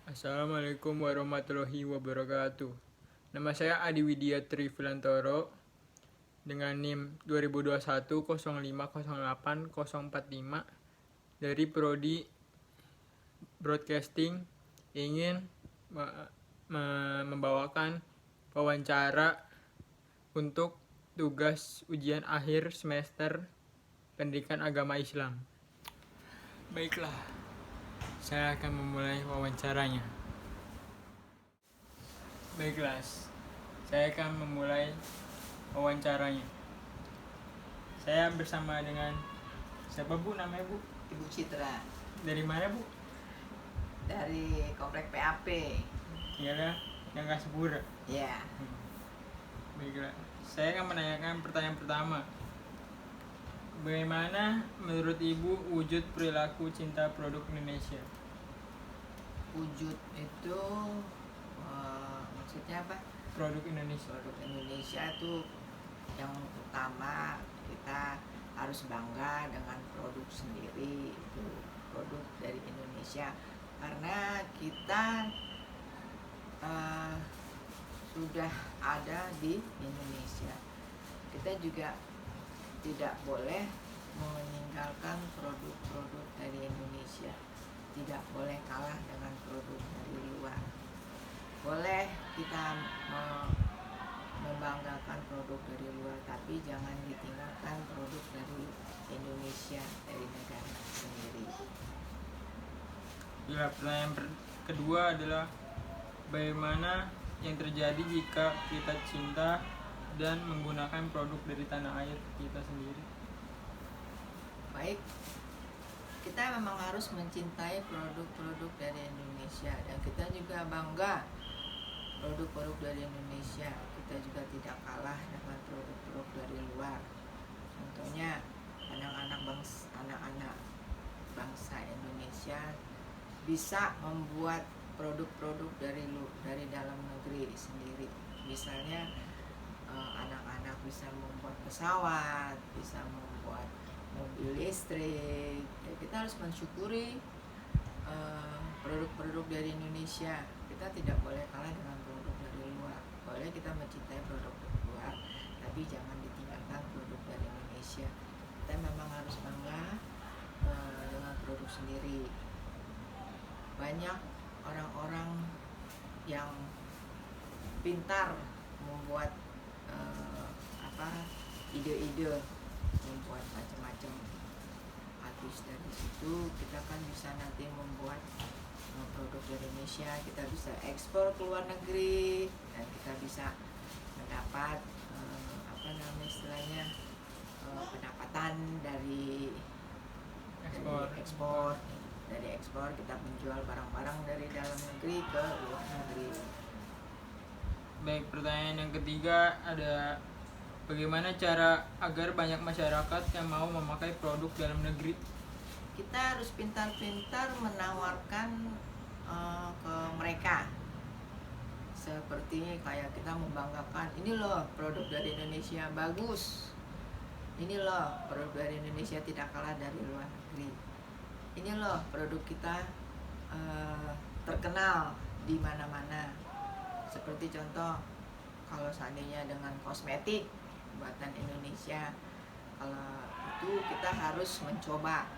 Assalamualaikum warahmatullahi wabarakatuh. Nama saya Adi Widya Trivillantoro dengan NIM 2021 0508 dari Prodi Broadcasting ingin membawakan wawancara untuk tugas ujian akhir semester Pendidikan Agama Islam. Baiklah, saya akan memulai wawancaranya. Baiklah, saya akan memulai wawancaranya. Saya bersama dengan siapa Bu namanya Bu? Ibu Citra Dari mana Bu? dari Komplek PAP. Iyalah, yang Kasepura. Ya, Baiklah, saya akan menanyakan pertanyaan pertama. Bagaimana menurut Ibu wujud perilaku cinta produk Indonesia? wujud itu maksudnya apa? Produk Indonesia. Produk Indonesia itu yang utama, kita harus bangga dengan produk sendiri, itu produk dari Indonesia, karena kita sudah ada di Indonesia. Kita juga tidak boleh meninggalkan produk-produk dari Indonesia, tidak boleh kalah dengan produk dari luar. Boleh kita membanggakan produk dari luar, tapi jangan ditinggalkan produk dari Indonesia, dari negara sendiri. Ya, pertanyaan kedua adalah bagaimana yang terjadi jika kita cinta dan menggunakan produk dari tanah air kita sendiri? Baik, kita memang harus mencintai produk-produk dari Indonesia, dan kita juga bangga produk-produk dari Indonesia. Kita juga tidak kalah dengan produk-produk dari luar. Contohnya anak-anak bangsa Indonesia bisa membuat produk-produk dari dalam negeri sendiri. Misalnya anak-anak bisa membuat pesawat, bisa membuat mobil listrik. Ya, kita harus mensyukuri produk-produk dari Indonesia. Kita tidak boleh kalah dengan produk dari luar. Boleh kita mencintai produk dari luar, tapi jangan ditinggalkan produk dari Indonesia. Kita memang harus bangga dengan produk sendiri. Banyak orang-orang yang pintar membuat ide-ide, membuat macam-macam. Habis dari situ kita kan bisa nanti membuat produk dari Indonesia, kita bisa ekspor ke luar negeri, dan kita bisa mendapat pendapatan dari ekspor. Dari ekspor kita menjual barang-barang dari dalam negeri ke luar negeri. Baik, pertanyaan yang ketiga ada bagaimana cara agar banyak masyarakat yang mau memakai produk dalam negeri? Kita harus pintar-pintar menawarkan ke mereka, seperti kayak kita membanggakan, ini loh produk dari Indonesia bagus, ini loh produk dari Indonesia tidak kalah dari luar negeri, ini loh produk kita terkenal di mana-mana. Seperti contoh, kalau seandainya dengan kosmetik buatan Indonesia, kalau itu kita harus mencoba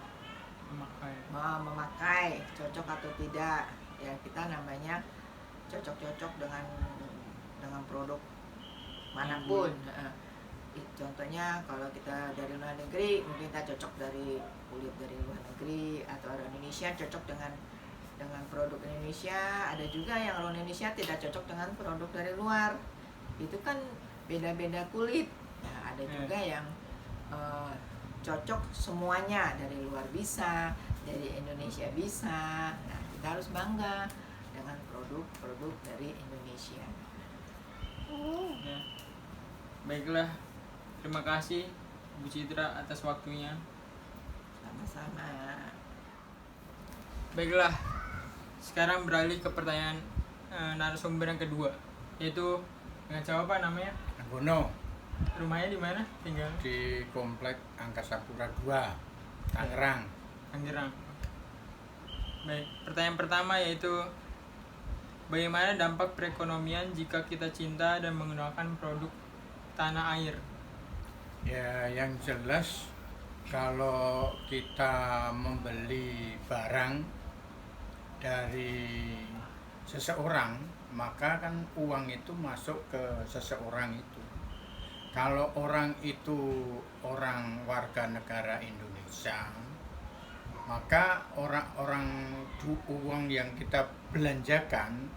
memakai cocok atau tidak. Ya, kita namanya cocok-cocok dengan produk manapun. Contohnya kalau kita dari luar negeri, mungkin kita cocok dari kulit dari luar negeri, atau orang Indonesia cocok dengan produk Indonesia. Ada juga yang orang Indonesia tidak cocok dengan produk dari luar. Itu kan beda-beda kulit. Nah, ada juga yang cocok semuanya, dari luar bisa, dari Indonesia bisa. Nah, kita harus bangga dengan produk-produk dari Indonesia. Ya. Baiklah, terima kasih Bu Citra atas waktunya. Sama-sama. Baiklah, sekarang beralih ke pertanyaan narasumber yang kedua, yaitu dengan siapa namanya? Bono. Rumahnya di mana? Tinggal Di Komplek Angkasa Pura 2, Tangerang. Tangerang. Baik, pertanyaan pertama yaitu bagaimana dampak perekonomian jika kita cinta dan menggunakan produk tanah air? Ya, yang jelas kalau kita membeli barang dari seseorang, maka kan uang itu masuk ke seseorang itu. Kalau orang itu orang warga negara Indonesia, maka uang yang kita belanjakan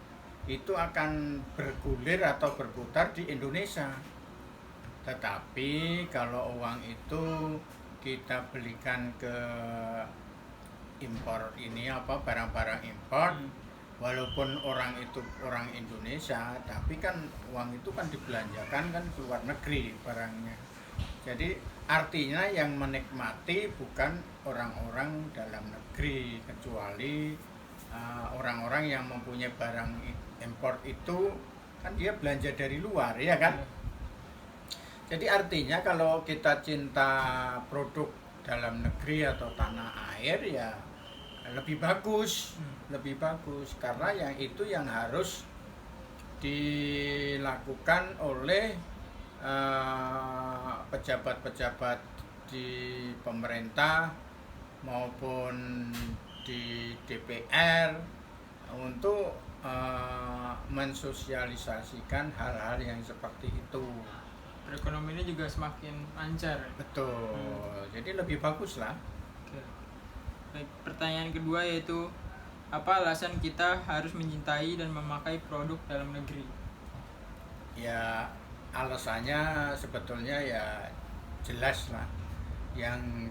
itu akan bergulir atau berputar di Indonesia. Tetapi kalau uang itu kita belikan ke impor ini barang-barang impor, walaupun orang itu orang Indonesia, tapi kan uang itu kan dibelanjakan kan ke luar negeri barangnya. Jadi artinya yang menikmati bukan orang-orang dalam negeri, kecuali orang-orang yang mempunyai barang impor itu kan dia belanja dari luar, ya kan? Jadi artinya kalau kita cinta produk dalam negeri atau tanah air ya lebih bagus karena yang itu yang harus dilakukan oleh pejabat-pejabat di pemerintah maupun di DPR untuk mensosialisasikan hal-hal yang seperti itu. Perekonomiannya juga semakin lancar. Betul. Jadi lebih bagus lah. Oke. Baik, pertanyaan kedua yaitu apa alasan kita harus mencintai dan memakai produk dalam negeri? Ya, alasannya sebetulnya ya jelas lah. Yang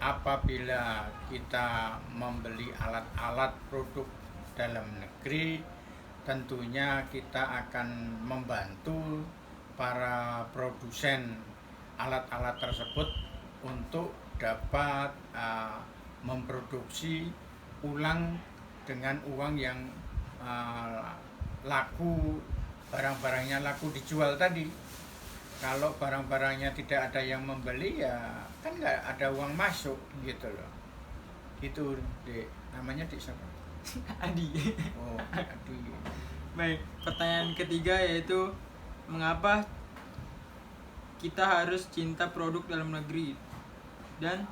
apabila kita membeli alat-alat produk dalam negeri, tentunya kita akan membantu para produsen alat-alat tersebut untuk dapat memproduksi ulang dengan uang yang laku, barang-barangnya laku dijual tadi. Kalau barang-barangnya tidak ada yang membeli ya kan nggak ada uang masuk gitu loh. Itu Dek, namanya Dek siapa? Adi. Oh, Adi. Baik, pertanyaan ketiga yaitu mengapa kita harus cinta produk dalam negeri dan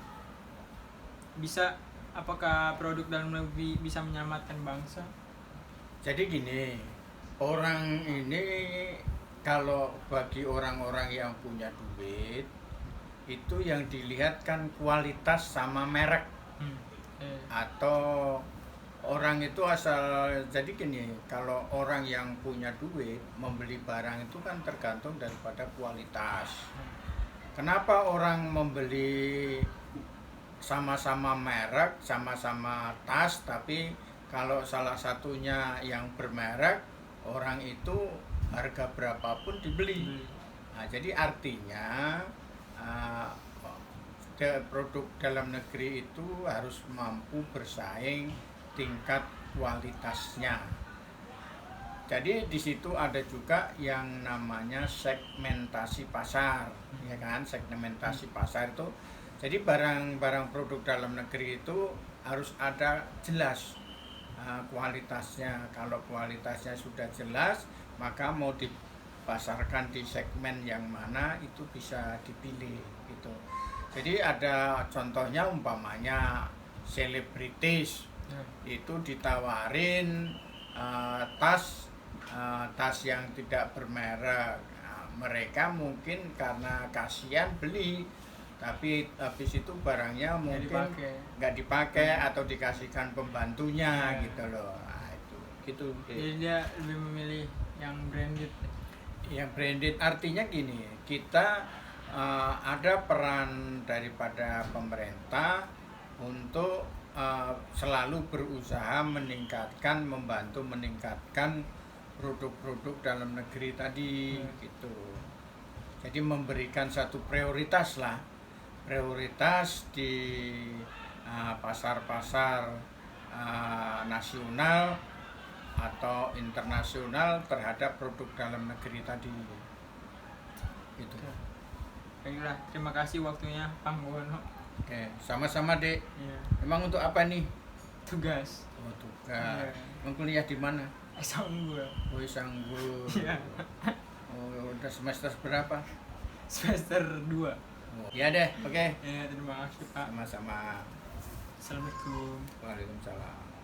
apakah produk dalam negeri bisa menyelamatkan bangsa? Jadi gini, orang ini kalau bagi orang-orang yang punya duit itu yang dilihat kan kualitas sama merek. Atau orang itu jadi gini, kalau orang yang punya duit membeli barang itu kan tergantung daripada kualitas. Kenapa orang membeli sama-sama merek, sama-sama tas, tapi kalau salah satunya yang bermerek, orang itu harga berapapun dibeli. Nah, jadi artinya produk dalam negeri itu harus mampu bersaing tingkat kualitasnya. Jadi di situ ada juga yang namanya segmentasi pasar, ya kan? Segmentasi pasar itu, jadi barang-barang produk dalam negeri itu harus ada jelas kualitasnya. Kalau kualitasnya sudah jelas, maka mau dipasarkan di segmen yang mana itu bisa dipilih gitu. Jadi ada contohnya umpamanya selebritis itu ditawarin tas yang tidak bermerek. Mereka mungkin karena kasihan beli, tapi habis itu barangnya mungkin nggak dipakai atau dikasihkan pembantunya gitu loh. Nah, itu gitu. Jadi dia lebih memilih yang branded. Yang branded artinya gini, kita ada peran daripada pemerintah untuk selalu berusaha membantu meningkatkan produk-produk dalam negeri tadi gitu. Jadi memberikan satu prioritas di pasar-pasar nasional atau internasional terhadap produk dalam negeri tadi gitu. Baiklah, terima kasih waktunya Pak Mugono. Oke, sama-sama Dek. Iya. Emang untuk apa nih? tugas. Oh, tugas. Iya. Mau kuliah di mana? Unggul. Oh, Sanggul. Iya. Oh, udah semester berapa? Semester 2. Oh, ya deh, oke. Ya, terima kasih Pak. Sama-sama. Assalamualaikum. Waalaikumsalam.